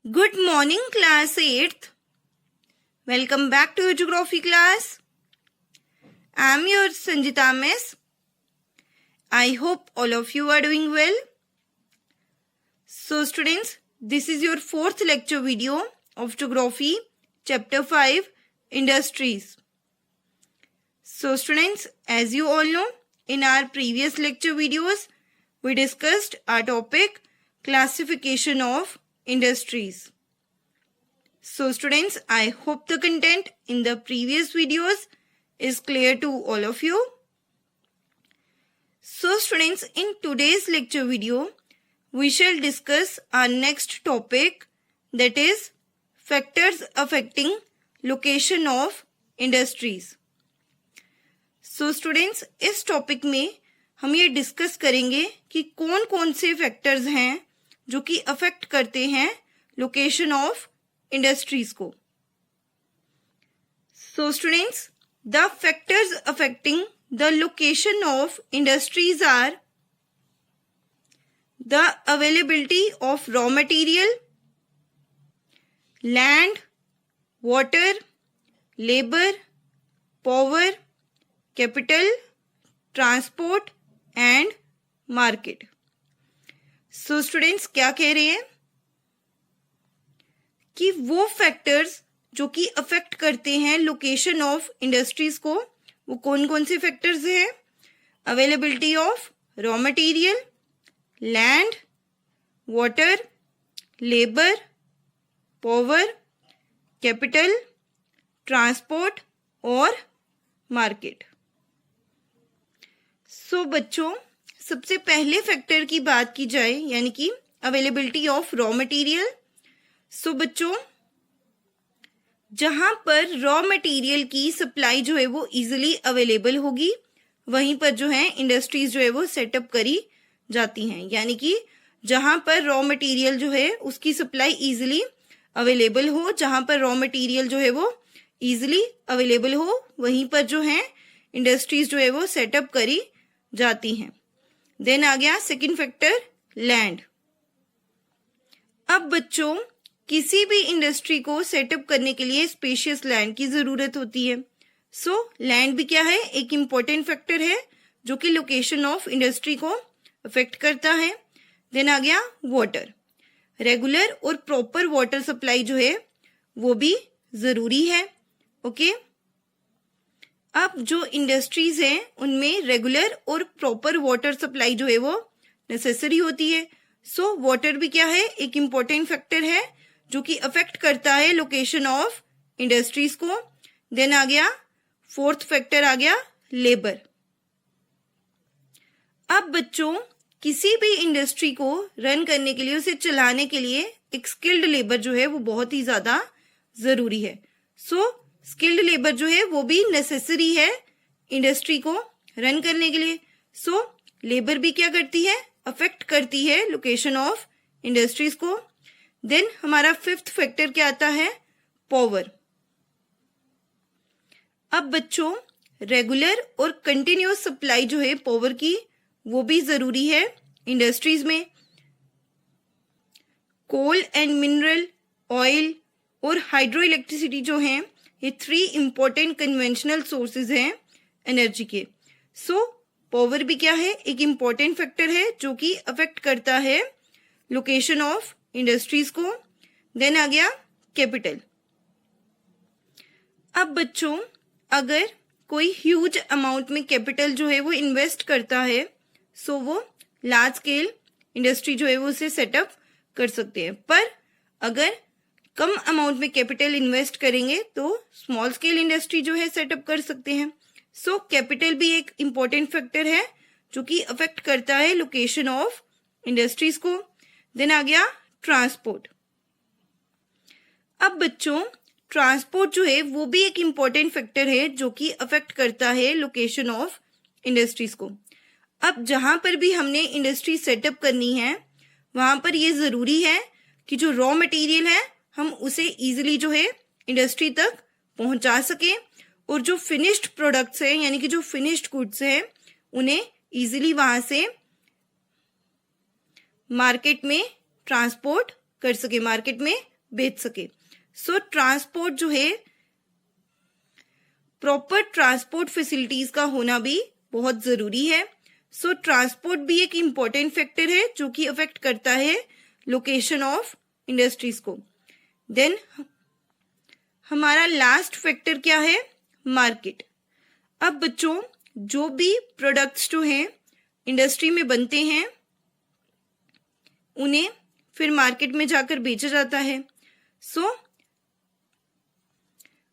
Good morning, class 8th. Welcome back to your geography class. I am your Sanjita Miss. I hope all of you are doing well. So students, this is your fourth lecture video of geography, chapter 5, industries. So students, as you all know, in our previous lecture videos, we discussed our topic classification of industries. So students, I hope the content in the previous videos is clear to all of you. So students, in today's lecture video, we shall discuss our next topic, that is factors affecting location of industries. So students, इस topic में हम ये discuss करेंगे कि कौन कौन से factors हैं जो कि अफेक्ट करते हैं लोकेशन ऑफ इंडस्ट्रीज को. So students, the factors affecting the location of industries are the availability of raw material, land, water, labour, power, capital, transport and market. So students, क्या कह रहे हैं कि वो फैक्टर्स जो कि अफेक्ट करते हैं लोकेशन ऑफ इंडस्ट्रीज को, वो कौन कौन से फैक्टर्स हैं? Availability of raw material, land, water, labour, power, capital, transport और मार्केट. सो बच्चों, सबसे पहले फैक्टर की बात की जाए, यानी कि अवेलेबिलिटी ऑफ रॉ मटेरियल. सो बच्चों, जहां पर रॉ मटेरियल की सप्लाई जो है वो इजीली अवेलेबल होगी, वहीं पर जो है इंडस्ट्रीज जो है वो सेटअप करी जाती हैं. यानी कि जहां पर रॉ मटेरियल जो है उसकी सप्लाई इजीली अवेलेबल हो, जहां पर रॉ मटेरियल जो है वो इजीली अवेलेबल हो, वहीं पर जो है इंडस्ट्रीज जो है वो सेटअप करी जाती हैं. देन आ गया सेकंड फैक्टर, लैंड. अब बच्चों, किसी भी इंडस्ट्री को सेटअप करने के लिए स्पेशियस लैंड की जरूरत होती है. सो लैंड भी क्या है? एक इम्पोर्टेंट फैक्टर है जो कि लोकेशन ऑफ इंडस्ट्री को अफेक्ट करता है. देन आ गया वाटर. रेगुलर और प्रॉपर वाटर सप्लाई जो है वो भी जरूरी है. ओके. अब जो इंडस्ट्रीज हैं उनमें रेगुलर और प्रॉपर वाटर सप्लाई जो है वो नेसेसरी होती है. सो वाटर भी क्या है? एक इम्पोर्टेंट फैक्टर है जो कि अफेक्ट करता है लोकेशन ऑफ इंडस्ट्रीज को. देन आ गया फोर्थ फैक्टर, आ गया लेबर. अब बच्चों, किसी भी इंडस्ट्री को रन करने के लिए, उसे चलाने के लिए एक स्किल्ड लेबर जो है वो बहुत ही ज्यादा जरूरी है. सो स्किल्ड लेबर जो है वो भी नेसेसरी है इंडस्ट्री को रन करने के लिए. सो लेबर भी क्या करती है? अफेक्ट करती है लोकेशन ऑफ इंडस्ट्रीज को. देन हमारा फिफ्थ फैक्टर क्या आता है? पावर. अब बच्चों, रेगुलर और कंटिन्यूअस सप्लाई जो है पावर की, वो भी जरूरी है इंडस्ट्रीज में. कोल एंड मिनरल, ऑयल और हाइड्रो इलेक्ट्रिसिटी जो हैं, ये 3 इंपॉर्टेंट कन्वेंशनल सोर्सेज हैं एनर्जी के. सो पावर भी क्या है? एक इम्पॉर्टेंट फैक्टर है जो कि अफेक्ट करता है लोकेशन ऑफ इंडस्ट्रीज को. देन आ गया कैपिटल. अब बच्चों, अगर कोई ह्यूज अमाउंट में कैपिटल जो है वो इन्वेस्ट करता है, सो वो लार्ज स्केल इंडस्ट्री जो है वो उसे सेटअप कर सकते हैं. पर अगर कम अमाउंट में कैपिटल इन्वेस्ट करेंगे तो स्मॉल स्केल इंडस्ट्री जो है सेटअप कर सकते हैं. सो कैपिटल भी एक इम्पोर्टेंट फैक्टर है जो कि अफेक्ट करता है लोकेशन ऑफ इंडस्ट्रीज को. देन आ गया ट्रांसपोर्ट. अब बच्चों, ट्रांसपोर्ट जो है वो भी एक इम्पोर्टेंट फैक्टर है जो कि अफेक्ट करता है लोकेशन ऑफ इंडस्ट्रीज को. अब जहां पर भी हमने इंडस्ट्री सेटअप करनी है, वहां पर ये जरूरी है कि जो रॉ मटेरियल है हम उसे इजीली जो है इंडस्ट्री तक पहुंचा सके, और जो फिनिश्ड प्रोडक्ट्स हैं, यानी कि जो फिनिश्ड गुड्स हैं, उन्हें इजीली वहां से मार्केट में ट्रांसपोर्ट कर सके, मार्केट में बेच सके। सो ट्रांसपोर्ट जो है, प्रॉपर ट्रांसपोर्ट फैसिलिटीज का होना भी बहुत जरूरी है। सो ट्रांसपोर्ट भी एक इम्पॉर्टेंट फैक्टर है जो कि अफेक्ट करता है लोकेशन ऑफ इंडस्ट्रीज को। देन हमारा लास्ट फैक्टर क्या है? मार्केट। अब बच्चों, जो भी प्रोडक्ट्स जो हैं इंडस्ट्री में बनते हैं उन्हें फिर मार्केट में जाकर बेचा जाता है। सो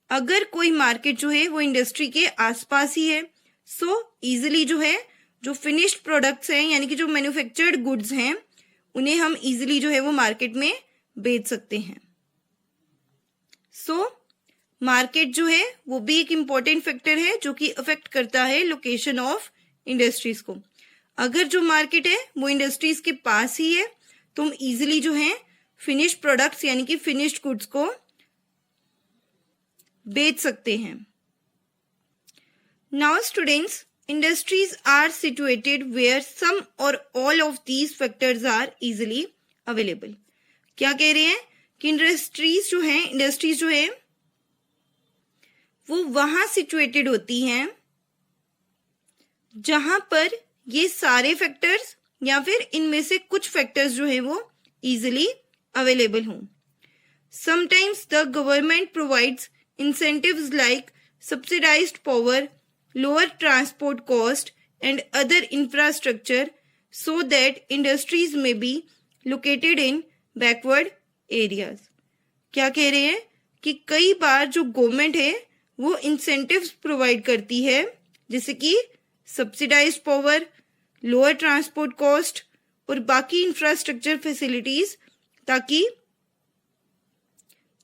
अगर कोई मार्केट जो है वो इंडस्ट्री के आसपास ही है, सो इजीली जो है जो फिनिश्ड प्रोडक्ट्स हैं यानी कि जो मैन्युफैक्चर्ड गुड्स हैं उन्हें हम इजीली जो है वो मार्केट में बेच सकते हैं। सो मार्केट जो है वो भी एक इम्पॉर्टेंट फैक्टर है जो कि अफेक्ट करता है लोकेशन ऑफ इंडस्ट्रीज को। अगर जो मार्केट है वो इंडस्ट्रीज के पास ही है तो हम इजीली जो है फिनिश्ड प्रोडक्ट्स यानी कि फिनिश्ड गुड्स को बेच सकते हैं। Now students, industries are situated where some or all of these factors are easily available। क्या कह रहे हैं कि इंडस्ट्रीज जो है वो वहां सिचुएटेड होती हैं जहां पर ये सारे फैक्टर्स या फिर इनमें से कुछ फैक्टर्स जो है वो इजीली अवेलेबल हों। Sometimes the government provides incentives like subsidised power, lower transport cost and other infrastructure so that industries may be located in backward areas। क्या कह रहे हैं कि कई बार जो गवर्नमेंट है वो इंसेंटिव्स प्रोवाइड करती है जैसे कि subsidised power, lower transport cost और बाकी इंफ्रास्ट्रक्चर फैसिलिटीज, ताकि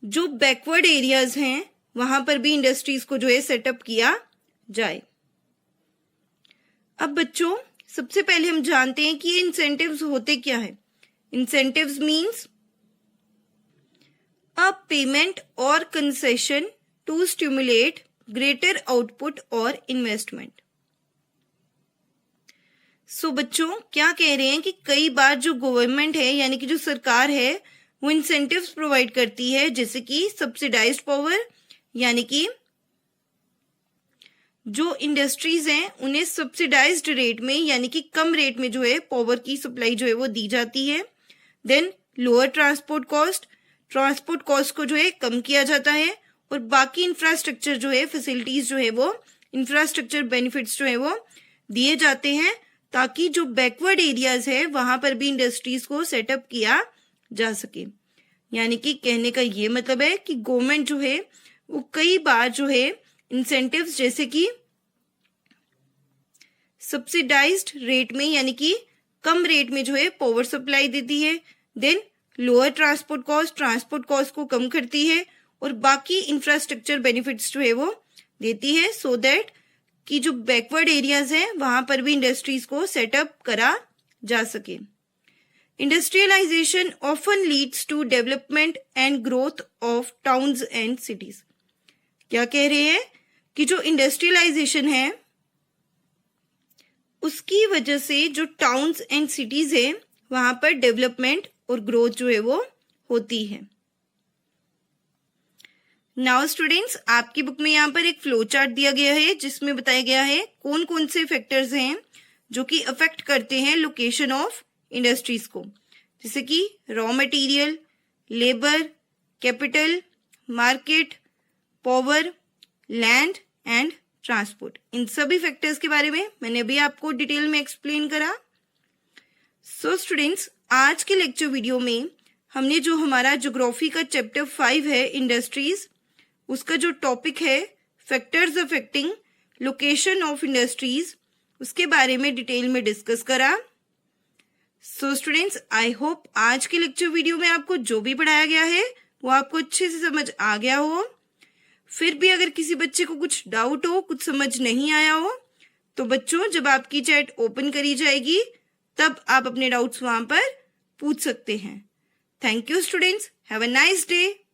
जो बैकवर्ड एरियाज हैं वहां पर भी इंडस्ट्रीज को जो है सेटअप किया जाए। अब बच्चों, सबसे पहले हम जानते हैं कि ये इंसेंटिव्स होते क्या है। Incentives means a payment or concession to stimulate greater output or investment. So बच्चों, क्या कह रहे हैं कि कई बार जो गवर्नमेंट है यानी कि जो सरकार है वो इंसेंटिव्स प्रोवाइड करती है जैसे कि सब्सिडाइज्ड पावर यानी कि जो इंडस्ट्रीज हैं उन्हें सब्सिडाइज्ड रेट में यानी कि कम रेट में जो है पावर की सप्लाई जो है वो दी जाती है। देन लोअर ट्रांसपोर्ट कॉस्ट को जो है कम किया जाता है और बाकी इंफ्रास्ट्रक्चर जो है फैसिलिटीज जो है वो इंफ्रास्ट्रक्चर बेनिफिट्स जो है वो दिए जाते हैं ताकि जो बैकवर्ड एरियाज है वहां पर भी इंडस्ट्रीज को सेटअप किया जा सके। यानी कि कहने का ये मतलब है कि गवर्नमेंट जो है वो कई बार जो है इंसेंटिव्स जैसे कि सब्सिडाइज्ड रेट में यानी कि कम रेट में जो है पावर सप्लाई देती है। देन लोअर ट्रांसपोर्ट कॉस्ट को कम करती है और बाकी इंफ्रास्ट्रक्चर बेनिफिट्स जो है वो देती है सो दैट कि जो बैकवर्ड एरियाज हैं वहां पर भी इंडस्ट्रीज को सेटअप करा जा सके। Industrialisation often leads to development and growth of towns and cities. क्या कह रहे हैं कि जो इंडस्ट्रियलाइजेशन है उसकी वजह से जो टाउन्स एंड सिटीज है वहां पर डेवलपमेंट और ग्रोथ जो है वो होती है। नाउ स्टूडेंट्स, आपकी बुक में यहाँ पर एक फ्लो चार्ट दिया गया है जिसमें बताया गया है कौन कौन से फैक्टर्स हैं जो कि अफेक्ट करते हैं लोकेशन ऑफ इंडस्ट्रीज को, जैसे कि raw material, labour, capital, market, power, land and transport. इन सभी फैक्टर्स के बारे में मैंने अभी आपको डिटेल में एक्सप्लेन करा। सो स्टूडेंट्स, आज के लेक्चर वीडियो में हमने जो हमारा ज्योग्राफी का चैप्टर 5 है इंडस्ट्रीज, उसका जो टॉपिक है factors affecting location of industries, उसके बारे में डिटेल में डिस्कस करा। सो स्टूडेंट्स, आई होप आज के लेक्चर वीडियो में आपको जो भी पढ़ाया गया है वो आपको अच्छे से समझ आ गया हो। फिर भी अगर किसी बच्चे को कुछ डाउट हो, कुछ समझ नहीं आया हो, तो बच्चों जब आपकी चैट ओपन करी जाएगी तब आप अपने डाउट्स वहां पर पूछ सकते हैं। Thank you students, have a nice day.